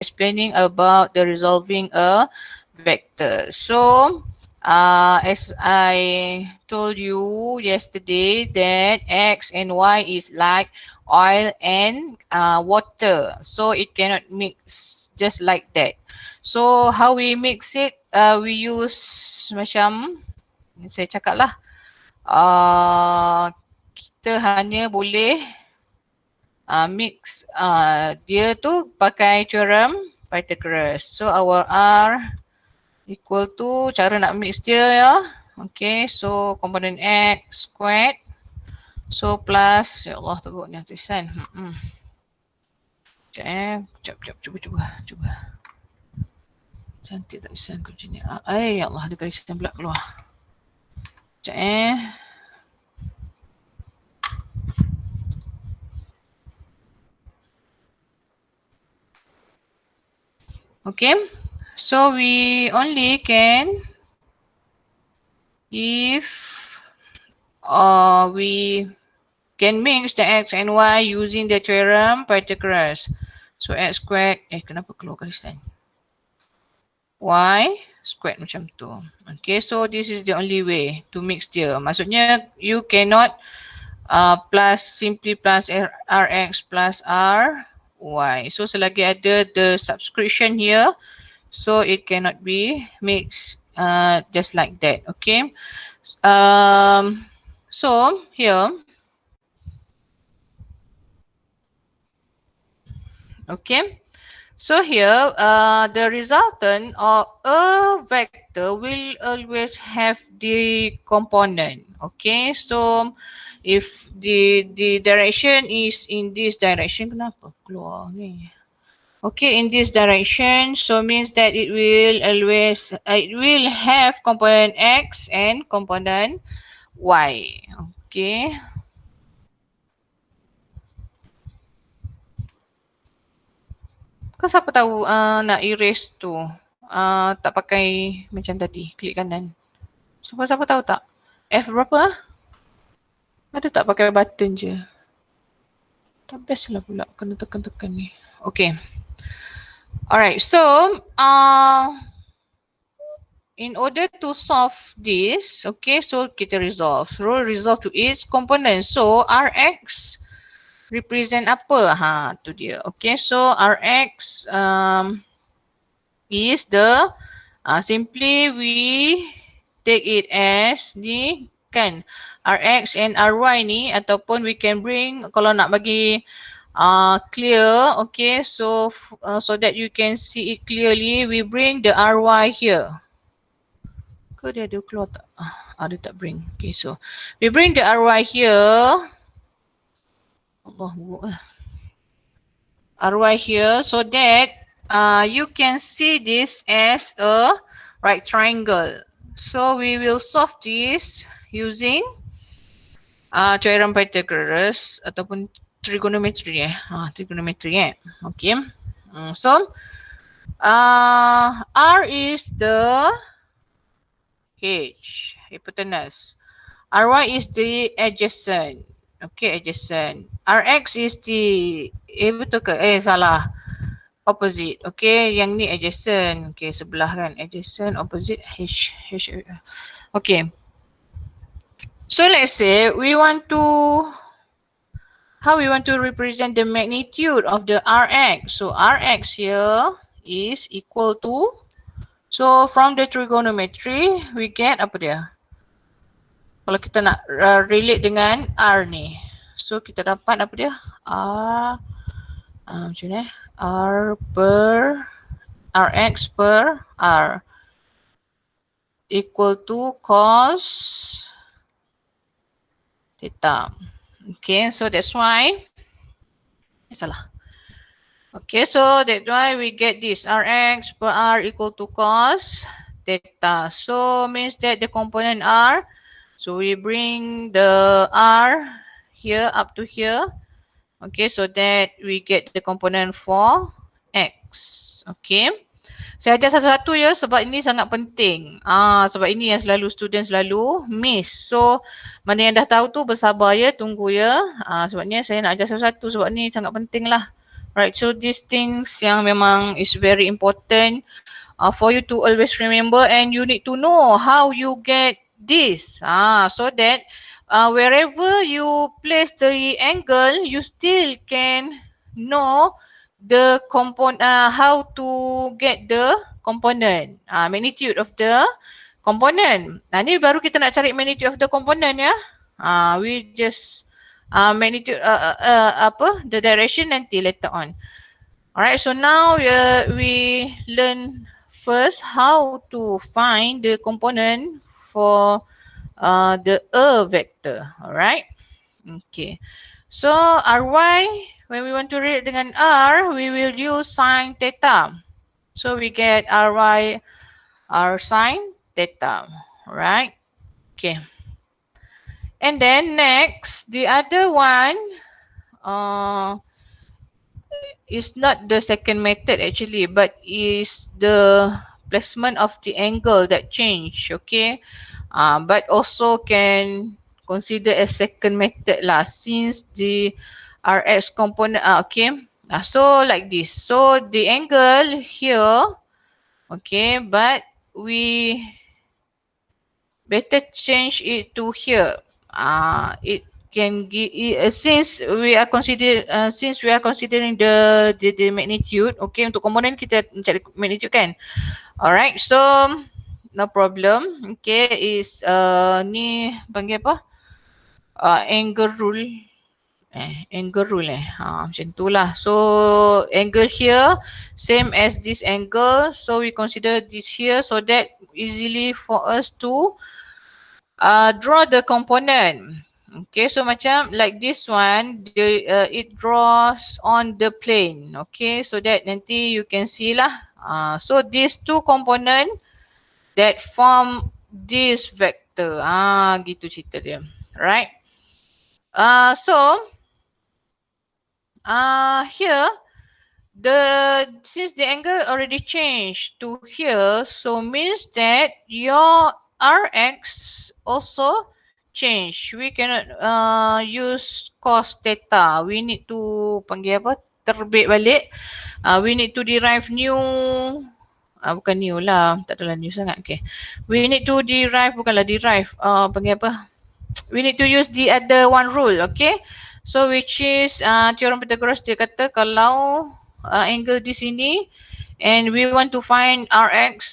explaining about the resolving a vector. So as I told you yesterday that x and y is like oil and water, so it cannot mix just like that. So how we mix it? We use macam saya cakap lah, kita hanya boleh mix dia tu pakai theorem Pythagoras. So our R equal to, cara nak mix dia ya. Okay, so komponen X squared. So plus, ya Allah teruknya tulisan. Sekejap, cuba. Cantik tak tulisan aku macam ni. Ya Allah, ada garisan pula keluar. Sekejap Okay, so we only can if we can mix the x and y using the theorem Pythagoras. So x squared, kenapa keluar garisan? Y squared macam tu. Okay, so this is the only way to mix dia. Maksudnya you cannot simply plus rx plus ry. So selagi ada the subscription here, so it cannot be mixed just like that. Okay. So here, okay. So here, the resultant of a vector will always have the component. Okay, so if the direction is in this direction, kenapa keluar ni? Okay, in this direction, so means that it will have component x and component y. Okay. Kau siapa tahu nak erase tu tak pakai macam tadi, klik kanan. Siapa tahu tak? F berapa ah? Ada tak pakai button je? Tak best lah pula kena tekan-tekan ni. Okay. Alright, so in order to solve this, okay, so kita resolve. So resolve to its component. So Rx represent apa? Tu dia. Okay, so Rx is the simply we take it as the kan Rx and Ry ni, ataupun we can bring, kalau nak bagi clear, okay, so that you can see it clearly, we bring the Ry here. Ke dia ada keluar tak? Dia tak bring. Okay, so we bring the Ry here. Allah buruk lah. Ry here, so that you can see this as a right triangle. So we will solve this using theorem Pythagoras ataupun trigonometry trigonometry okay. So R is the hypotenuse, Ry is the adjacent. Okay, adjacent. Rx is the betul ke? Salah. Opposite. Okay, yang ni adjacent. Okay, sebelah kan. Adjacent, opposite, H. Okay. So let's say we want to, how we want to represent the magnitude of the Rx. So Rx here is equal to, so from the trigonometry we get apa dia? Kalau kita nak relate dengan R ni. So kita dapat apa dia? Macam ni. R per Rx per R equal to cos theta. Okay, so that's why salah. Okay, so that's why we get this Rx per R equal to cos theta. So means that the component R, so we bring the R here up to here. Okay, so that we get the component for X. Okay. Saya ajar satu-satu ya sebab ini sangat penting. Sebab ini yang selalu student selalu miss. So mana yang dah tahu tu bersabar ya, tunggu ya. Sebabnya saya nak ajar satu-satu sebab ni sangat penting lah. Right, so these things yang memang is very important for you to always remember, and you need to know how you get this. So that wherever you place the angle, you still can know the component, how to get the component, magnitude of the component. Ni baru kita nak cari magnitude of the component ya. We just magnitude the direction nanti later on. Alright, so now we learn first how to find the component for the vector. Alright, okay. So Ry, when we want to read dengan R, we will use sine theta. So we get Ry R sine theta. Alright, okay. And then next, the other one is not the second method actually, but is the placement of the angle that change, okay? But also can consider as second method lah, since the Rx component, okay? So like this, so the angle here, okay, but we better change it to here. It can give, since we are considering the magnitude, okay, untuk komponen kita mencari magnitude kan. Alright, so no problem. Okay, is ni panggil apa? Angle rule. Macam tu lah. So angle here same as this angle, so we consider this here so that easily for us to draw the component. Okay, so macam like this one, it draws on the plane. Okay, so that nanti you can see lah. So these two component that form this vector. Gitu cerita dia. Right. So here, since the angle already changed to here, so means that your Rx also change. We cannot use cos theta. We need to panggil apa? Terbit balik. We need to derive new. Bukan new lah. Tak adalah new sangat. Okay. We need to derive. Bukanlah derive. Panggil apa? We need to use the other one rule. Okay. So which is theorem Pythagoras, dia kata kalau angle di sini and we want to find Rx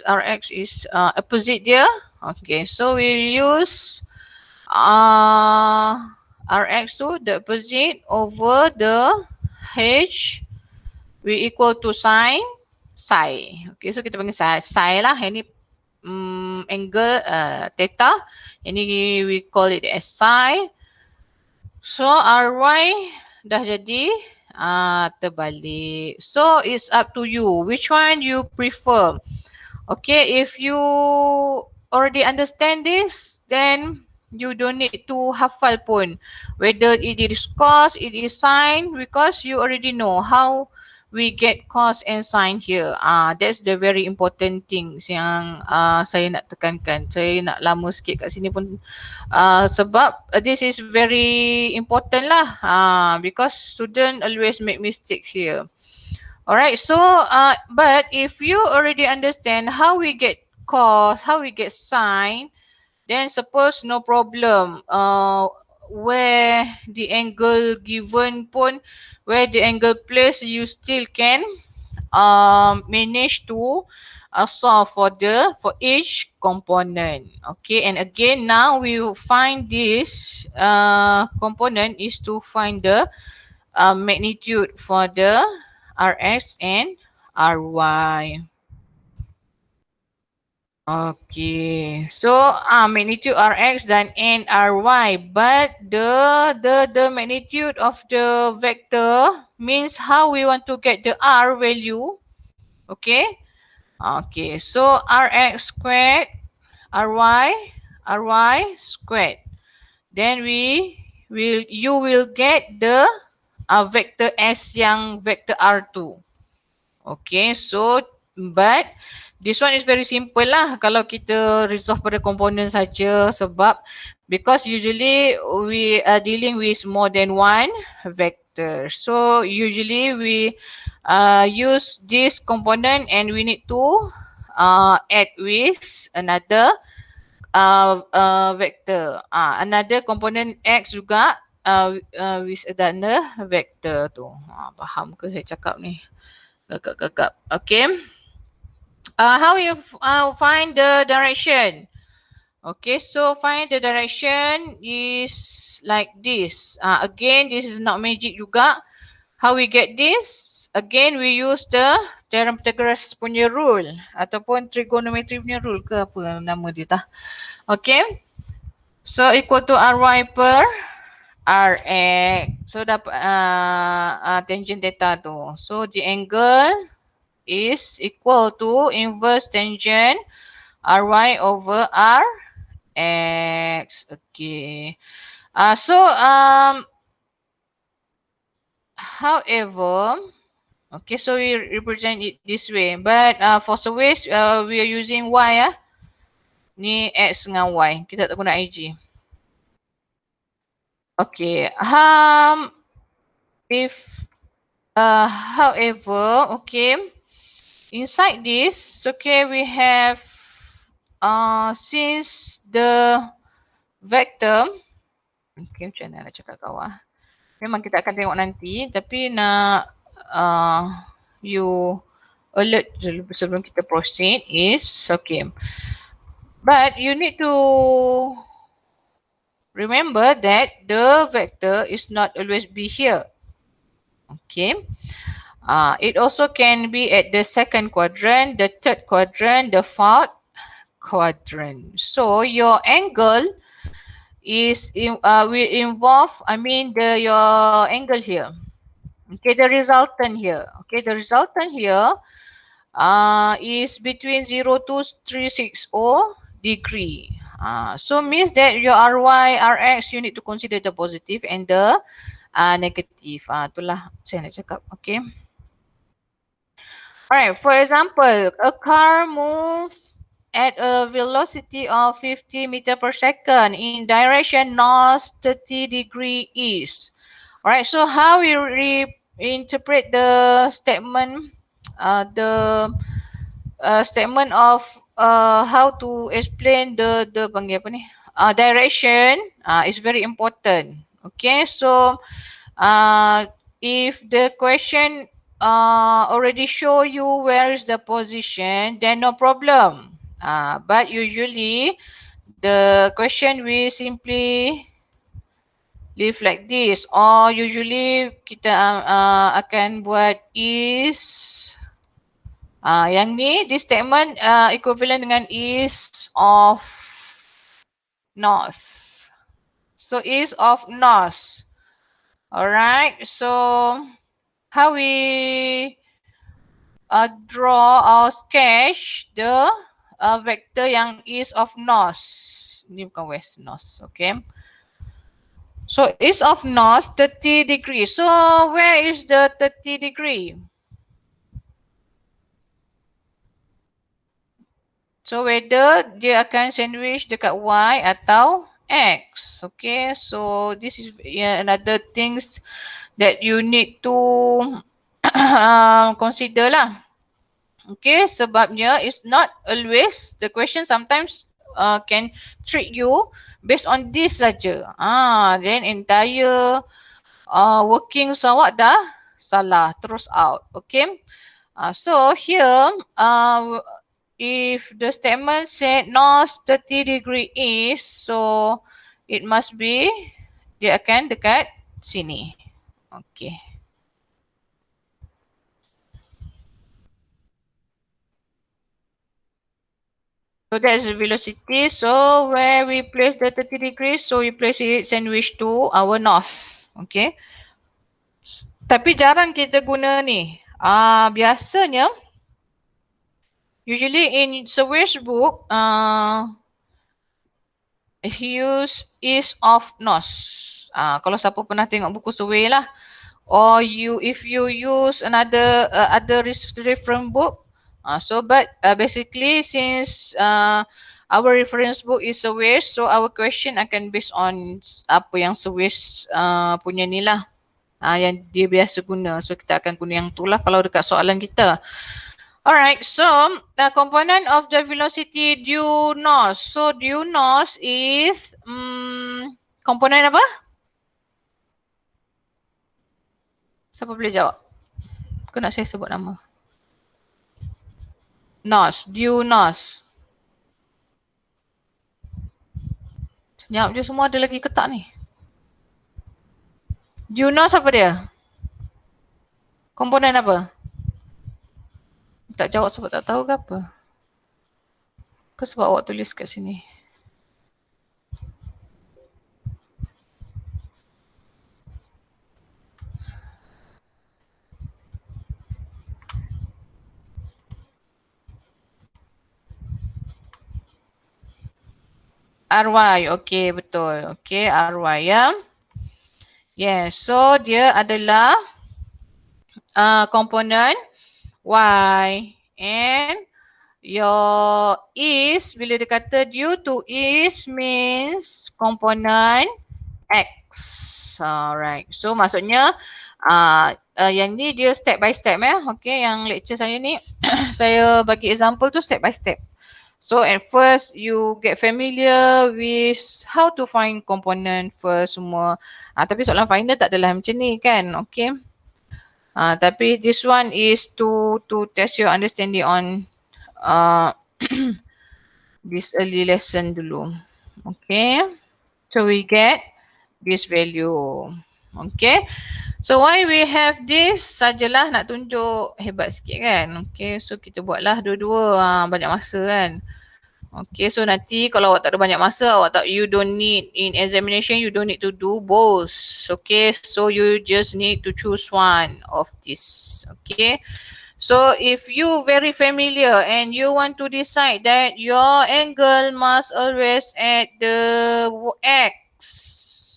is opposite dia. Okay, so we use Rx to the opposite over the H, we equal to sine psi. Okay, so kita panggil psi lah. Ini angle theta. Ini we call it as psi. So Ry dah jadi terbalik. So it's up to you. Which one you prefer? Okay, if you already understand this, then you don't need to hafal pun. Whether it is cos, it is sine, because you already know how we get cos and sine here. That's the very important things yang saya nak tekankan. Saya nak lama sikit kat sini pun sebab this is very important lah. Because student always make mistake here. Alright, so but if you already understand how we get cos, how we get sine, then suppose no problem. Where the angle given pun, where the angle placed, you still can manage to solve for each component. Okay, and again now we will find this component is to find the magnitude for the Rs and Ry. Okay, so magnitude Rx dan n Ry, but the magnitude of the vector means how we want to get the R value. Okay, so Rx squared, Ry squared. Then you will get the vector S yang vector R2. Okay, so but this one is very simple lah kalau kita resolve pada komponen saja, sebab because usually we are dealing with more than one vector. vector. So usually we use this component and we need to add with another vector. Another component X juga with another vector tu. Faham ke saya cakap ni? Gagap-gagap. Okay. How you find the direction? Okay, so find the direction is like this. Again, this is not magic juga. How we get this? Again, we use the theorem Pythagoras punya rule ataupun trigonometry punya rule ke apa nama dia tah. Okay. So equal to Ry per Rx. So dapat tangent theta tu. So the angle is equal to inverse tangent Ry over Rx. Okay. However, okay, so we represent it this way. But for surveys, we are using Y. Ni X dengan Y. Kita tak guna IG. Okay. However, okay, inside this, okay, we have since the vector, okay, macam mana nak cakap kawan? Memang kita akan tengok nanti, tapi nak you alert sebelum kita proceed is, okay. But you need to remember that the vector is not always be here. Okay. It also can be at the second quadrant, the third quadrant, the fourth quadrant. So your angle is will involve, your angle here. Okay, the resultant here. Okay, the resultant here is between 0 to 360 degree. So means that your Ry, Rx, you need to consider the positive and the negative. Itulah saya nak cakap. Okay. Alright, for example, a car moves at a velocity of 50 meter per second in direction north 30 degree east. Alright, so how we interpret the statement, statement of how to explain the panggil apa ni? Direction is very important. Okay, so if the question already show you where is the position, then no problem. But usually the question will simply leave like this, or usually kita akan buat is yang ni, this statement equivalent dengan is of north. So is of north. Alright, so how we draw or sketch the vector yang east of north. Ini bukan west, north, okay. So east of north 30 degree. So where is the 30 degree? So whether dia akan sandwich dekat Y atau X. Okay, so this is another things that you need to consider lah. Okay, sebabnya it's not always, the question sometimes can trick you based on this saja. Then entire workings awak dah salah, terus out. Okay, so here if the statement said north 30 degree east, so it must be dia akan dekat sini. Okay. So that's the velocity. So where we place the 30 degrees, so we place it sandwich to our north. Okay. Tapi jarang kita guna ni. Biasanya, usually in surveyor's book, he use east of north. Kalau siapa pernah tengok buku survey lah. Or if you use another other reference book. But basically since our reference book is surveys, so our question akan based on apa yang surveys punya ni lah. yang dia biasa guna. So kita akan guna yang tu lah kalau dekat soalan kita. Alright, so the component of the velocity due north. So due north is komponen apa? Siapa boleh jawab? Kau nak saya sebut nama? North, due north. Senyap je semua, ada lagi ketak ni. Due north apa dia? Komponen apa? Tak jawab sebab tak tahu ke apa? Ke sebab awak tulis kat sini? RY, okey betul. Okey, RY ya. Yes, so dia adalah komponen Y and your is, bila dia kata due to is means komponen X. Alright, so maksudnya yang ni dia step by step ya. Okay, yang lecture saya ni saya bagi example tu step by step. So at first you get familiar with how to find component first semua. Tapi soalan final tak adalah macam ni kan. Okay. Tapi this one is to test your understanding on this early lesson dulu. Okay. So we get this value. Okay. So why we have this, sajalah nak tunjuk hebat sikit kan. Okay, so kita buatlah dua-dua, banyak masa kan. Okay, so nanti kalau awak tak ada banyak masa, you don't need, in examination you don't need to do both. Okay, so you just need to choose one of this. Okay, so if you very familiar and you want to decide that your angle must always at the X,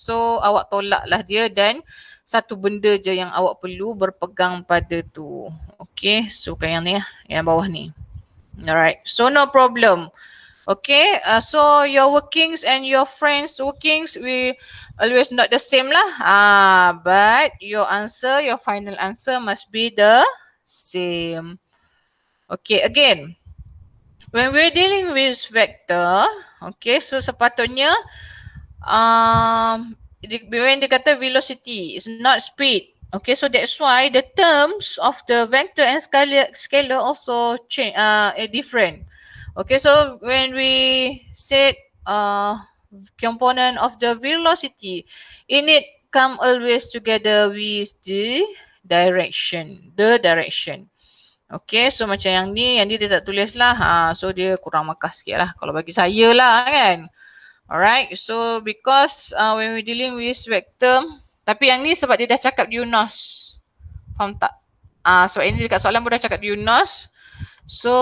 so awak tolaklah dia dan satu benda je yang awak perlu berpegang pada tu. Okay, so kan yang ni lah, yang bawah ni. Alright, so no problem. Okay, so your workings and your friends' workings we always not the same lah. But your answer, your final answer must be the same. Okay, again, when we're dealing with vector, okay, so sepatutnya when dia kata velocity is not speed. Okay, so that's why the terms of the vector and scalar also change, different. Okay, so when we said component of the velocity, it need come always together with the direction. Okay, so macam yang ni dia tak tulis lah. So dia kurang markah sikit lah kalau bagi saya lah kan. Alright, so because when we dealing with vector, tapi yang ni sebab dia dah cakap UNOS. Faham tak? Sebab ini dekat soalan pun dah cakap UNOS. So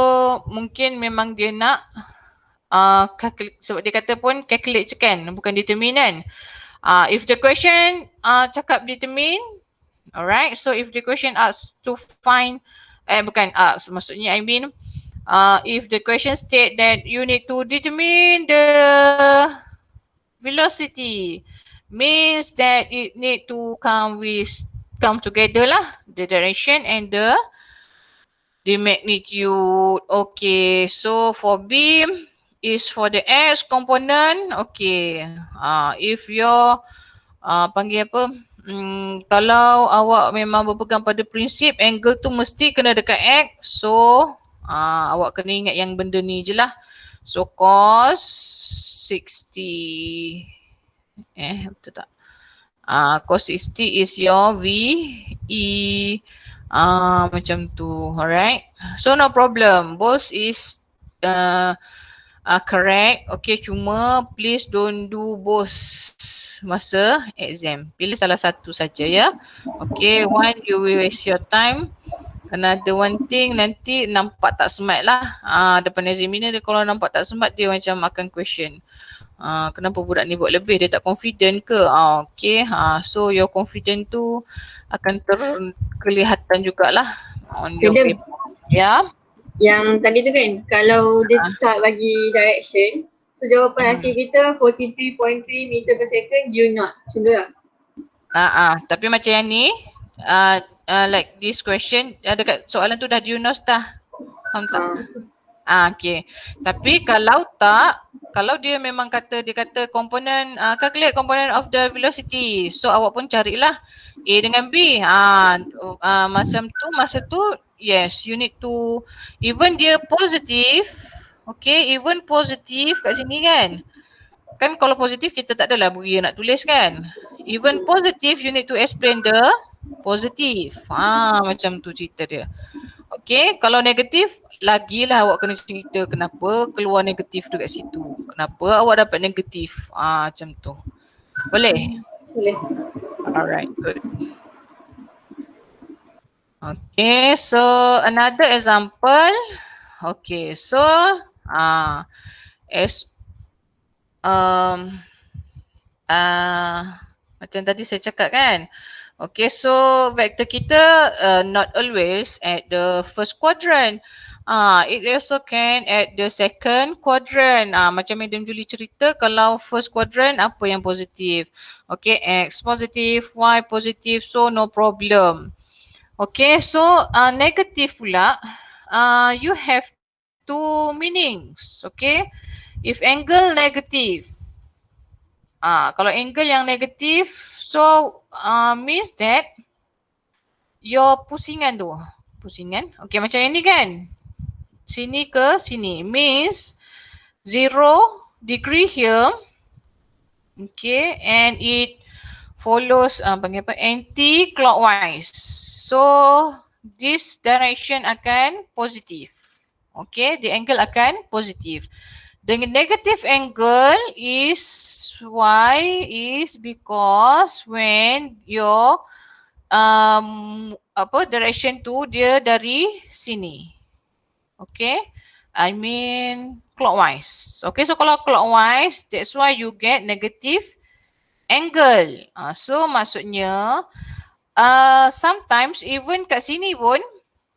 mungkin memang dia nak sebab dia kata pun calculate je kan, bukan determinant. If the question cakap determine, alright, so if the question asks to find, bukan asks, maksudnya I mean if the question state that you need to determine the velocity, means that it need to come together lah, the direction and the magnitude. Okay, so for B is for the X component. Okay, if your panggil apa, kalau awak memang berpegang pada prinsip angle tu mesti kena dekat X, so awak kena ingat yang benda ni je lah. So cos 60, betul tak? Cos 60 is your VE, macam tu. Alright, so no problem, both is correct. Okay, cuma please don't do both masa exam. Pilih salah satu saja ya. Okay, one you will waste your time. Another one thing, nanti nampak tak smart lah. Depan examiner dia kalau nampak tak smart, dia macam akan question. Kenapa budak ni buat lebih, dia tak confident ke? Okay, so your confident tu akan kelihatan jugalah on your paper. Ya. Yang tadi tu kan, kalau dia tak bagi direction, so jawapan akhir kita 43.3 meter per second, U0. Macam tu lah. Tapi macam yang ni, like this question, dekat soalan tu dah diunos dah. Faham tak? Okay. Tapi kalau tak, kalau dia memang kata, dia kata component, calculate component of the velocity. So awak pun carilah A dengan B. Masa tu, yes, you need to, even dia positif, okay, even positif kat sini kan. Kan kalau positif kita tak adalah beri nak tulis kan. Even positif, you need to explain the positif. Macam tu cerita dia. Okay, kalau negatif, lagilah awak kena cerita kenapa keluar negatif tu kat situ. Kenapa awak dapat negatif. Macam tu. Boleh? Boleh. Alright, good. Okay, so another example. Okay, so macam tadi saya cakap kan. Okay, so vector kita not always at the first quadrant. It also can at the second quadrant. Macam Madam Julie cerita, kalau first quadrant apa yang positif? Okay, X positif, Y positif, so no problem. Okay, so negative pula, you have two meanings. Okay, if angle negative, kalau angle yang negatif, so means that your pusingan tu, okay, macam yang ni kan, sini ke sini, means 0 degree here, okay, and it follows panggil apa, anti-clockwise. So this direction akan positif, okay, the angle akan positif. The negative angle is why is because when your direction tu dia dari sini. Okay, I mean clockwise. Okay, so kalau clockwise, that's why you get negative angle. So maksudnya sometimes even kat sini pun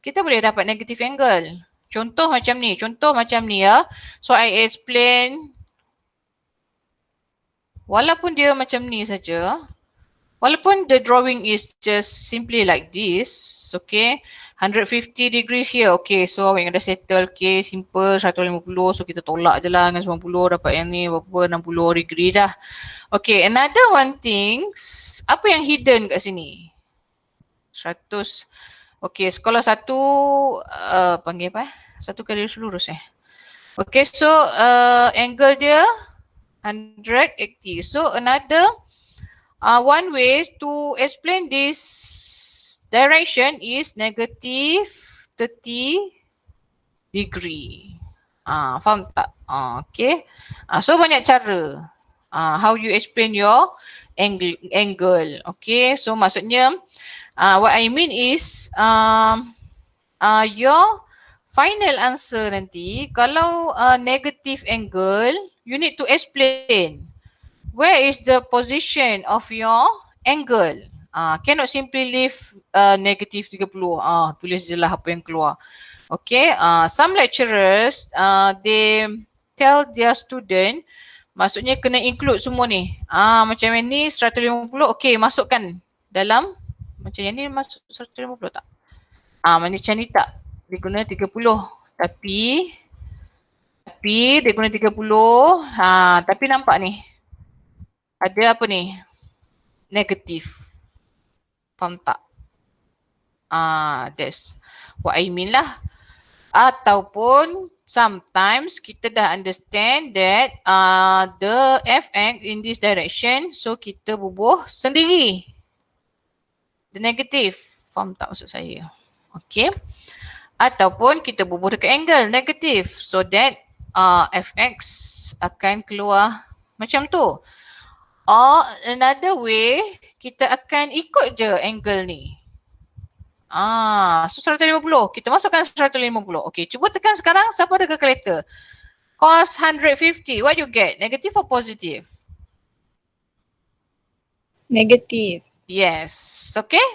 kita boleh dapat negative angle. Contoh macam ni ya. So I explain, walaupun dia macam ni saja, walaupun the drawing is just simply like this, okay, 150 degree here, okay, so awak yang dah settle, okay, simple 150, so kita tolak je lah dengan 90, dapat yang ni berapa, 60 degree dah. Okay, another one thing, apa yang hidden kat sini? 100. Okay, so kalau satu, panggil apa satu garis lurus Okay, so angle dia 180. So another one way to explain this direction is negative 30 degree. Faham tak? Okay. So banyak cara how you explain your angle. Okay, so maksudnya what I mean is your final answer nanti, kalau negative angle, you need to explain where is the position of your angle. Cannot simply leave negative 30. Tulis je lah apa yang keluar. Okay, some lecturers, they tell their student, maksudnya kena include semua ni. Macam yang ni 150, okay, masukkan dalam, macam yang ni masuk 150 tak? Macam ni tak? Dia guna 30. Tapi dia guna 30. Tapi nampak ni. Ada apa ni? Negatif. Faham tak? That's what I mean lah. Ataupun sometimes kita dah understand that the fx in this direction, so kita bubuh sendiri. The negative. Faham tak maksud saya? Okay. Ataupun kita bubuh dekat angle negatif, so that fx akan keluar macam tu. Or another way, kita akan ikut je angle ni. So 150, kita masukkan 150. Okay, cuba tekan sekarang, siapa ada calculator? Cos 150, what you get? Negative or positive? Negative. Yes, okay.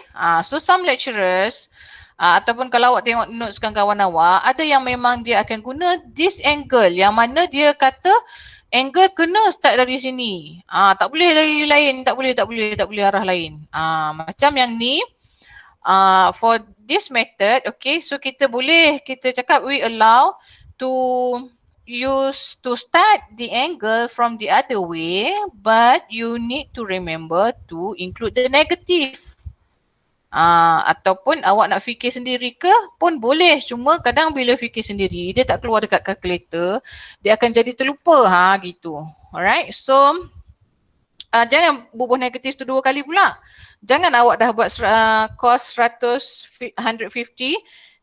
So some lecturers, ataupun kalau awak tengok notes kawan-kawan awak, ada yang memang dia akan guna this angle, yang mana dia kata angle kena start dari sini. Tak boleh dari lain, tak boleh arah lain. Macam yang ni, for this method, okay, so kita cakap we allow to start the angle from the other way, but you need to remember to include the negative. Ataupun awak nak fikir sendiri ke pun boleh, cuma kadang bila fikir sendiri dia tak keluar dekat kalkulator, dia akan jadi terlupa gitu. Alright, so jangan bubuh negatif tu 2 kali pula. Jangan awak dah buat cos 150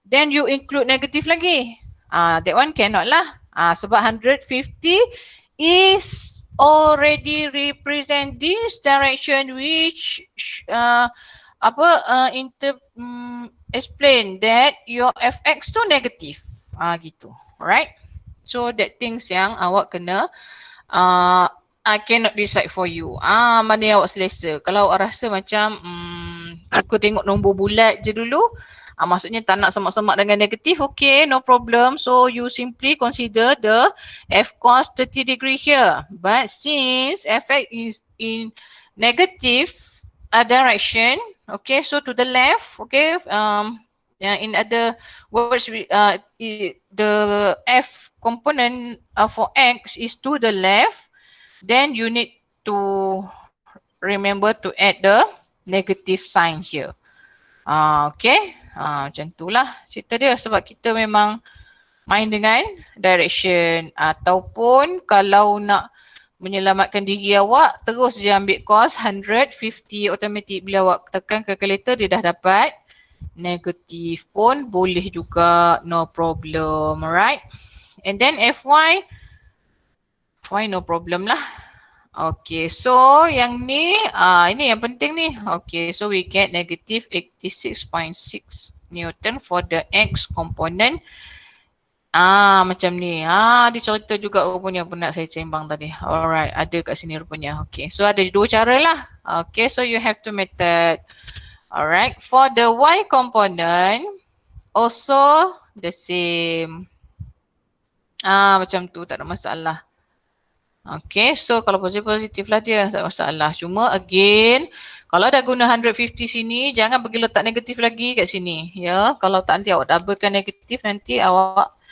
then you include negatif lagi. That one cannot lah. Sebab 150 is already represent this direction which explain that your fx tu negatif. Gitu. Alright. So that things yang awak kena I cannot decide for you. Mana yang awak selesa. Kalau awak rasa macam suka tengok nombor bulat je dulu, maksudnya tak nak semak-semak dengan negatif, okay, no problem. So you simply consider the f cos 30 degree here. But since fx is in negative direction, okay, so to the left, okay, in other words, the f component for x is to the left, then you need to remember to add the negative sign here. Okay, macam itulah cerita dia, sebab kita memang main dengan direction. Ataupun kalau nak menyelamatkan diri awak, terus je ambil cos 150 automatic. Bila awak tekan calculator, dia dah dapat negatif pun boleh juga, no problem. Alright, and then fy no problem lah. Okay, so yang ni, ini yang penting ni. Okay, so we get negative 86.6 Newton for the x component. Macam ni. Dia cerita juga rupanya pun nak saya sembang tadi. Alright, ada kat sini rupanya. Okay, so ada 2 cara lah. Okay, so you have 2 method. Alright, for the y component, also the same. Macam tu, tak ada masalah. Okay, so kalau positif lah dia, tak ada masalah. Cuma again, kalau dah guna 150 sini, jangan pergi letak negatif lagi kat sini. Ya, kalau tak nanti awak doublekan negatif, nanti awak